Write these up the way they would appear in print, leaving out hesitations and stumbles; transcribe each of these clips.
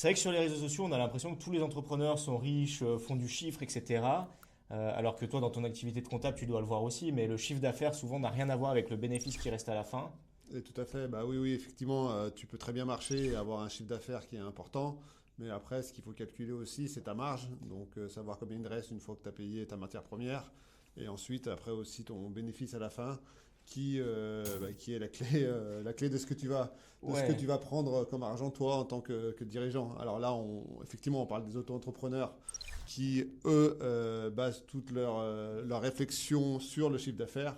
C'est vrai que sur les réseaux sociaux, on a l'impression que tous les entrepreneurs sont riches, font du chiffre, etc. Alors que toi, dans ton activité de comptable, tu dois le voir aussi, mais le chiffre d'affaires souvent n'a rien à voir avec le bénéfice qui reste à la fin. Et tout à fait, bah oui, oui, effectivement, tu peux très bien marcher et avoir un chiffre d'affaires qui est important, mais après, ce qu'il faut calculer aussi, c'est ta marge, donc savoir combien il te reste une fois que tu as payé ta matière première, et ensuite, après aussi ton bénéfice à la fin, qui est la clé de ce que tu Ouais, vas prendre comme argent toi en tant que dirigeant. Alors là, effectivement, on parle des auto-entrepreneurs qui, eux, basent toute leur réflexion sur le chiffre d'affaires.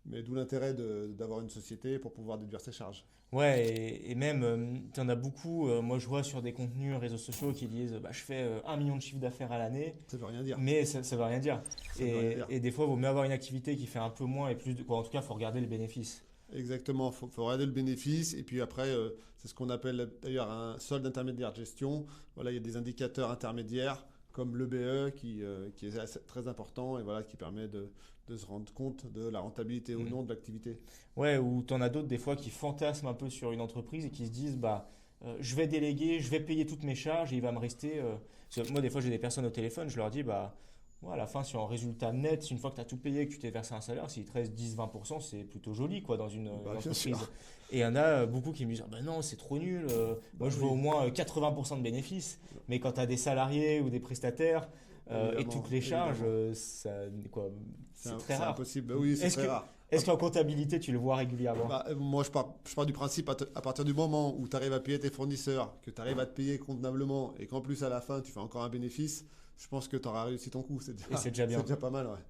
Mais d'où l'intérêt d'avoir une société pour pouvoir déduire ses charges. ouais, et même, tu en as beaucoup, moi je vois sur des contenus réseaux sociaux qui disent, bah, je fais 1 million de chiffre d'affaires à l'année, Ça veut rien dire. mais ça veut rien dire. Ça veut rien dire. Et des fois, il vaut mieux avoir une activité qui fait un peu moins et plus de, quoi, en tout cas, il faut regarder le bénéfice. Exactement, faut regarder le bénéfice et puis après, c'est ce qu'on appelle d'ailleurs un solde intermédiaire de gestion. Voilà, il y a des indicateurs intermédiaires comme l'EBE qui est très important et voilà, qui permet de se rendre compte de la rentabilité ou Mm. non de l'activité. Ouais, ou t'en as d'autres des fois qui fantasment un peu sur une entreprise et qui se disent, bah, je vais déléguer, je vais payer toutes mes charges et il va me rester. Parce que moi, des fois, j'ai des personnes au téléphone, je leur dis, bah, ouais, à la fin, si en résultat net, si une fois que tu as tout payé, que tu t'es versé un salaire, s'il te reste 10-20%, c'est plutôt joli, quoi, dans une Bah, bien entreprise. sûr. Et il y en a beaucoup qui me disent, ah ben non, c'est trop nul, moi Bah je veux au oui, moins 80% de bénéfices. Mais quand tu as des salariés ou des prestataires et évidemment, toutes les charges, évidemment. quoi, c'est très C'est rare. impossible. Bah oui, c'est Est-ce très que, rare. est-ce qu'en comptabilité, tu le vois régulièrement? Bah, moi, je pars du principe, à partir du moment où tu arrives à payer tes fournisseurs, que tu arrives à te payer convenablement et qu'en plus, à la fin, tu fais encore un bénéfice, je pense que tu auras réussi ton coup. Et c'est déjà C'est bien. déjà pas mal, ouais.